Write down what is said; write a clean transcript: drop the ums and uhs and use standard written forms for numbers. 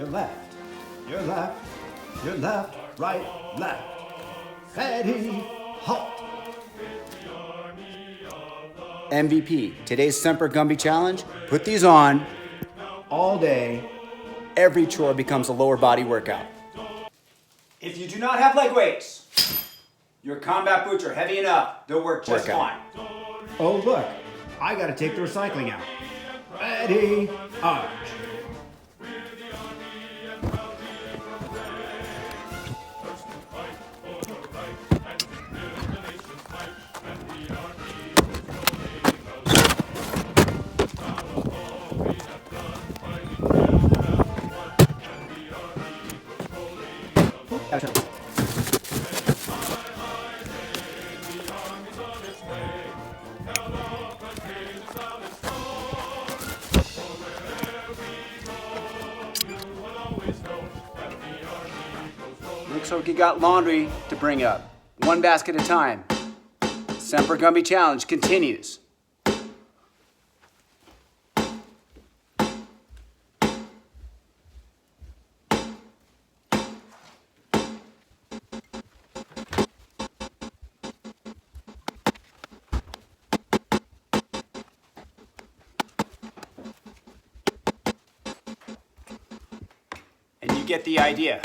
your left, your left, your left, right, left. Ready, halt. MVP, today's Semper Gumby challenge. Put these on all day. Every chore becomes a lower body workout. If you do not have leg weights, your combat boots are heavy enough. They'll work just fine. Oh, look, I gotta take the recycling out. Ready, arch. Looks like you got laundry to bring up. One basket at a time. Semper Gumby challenge continues. And you get the idea.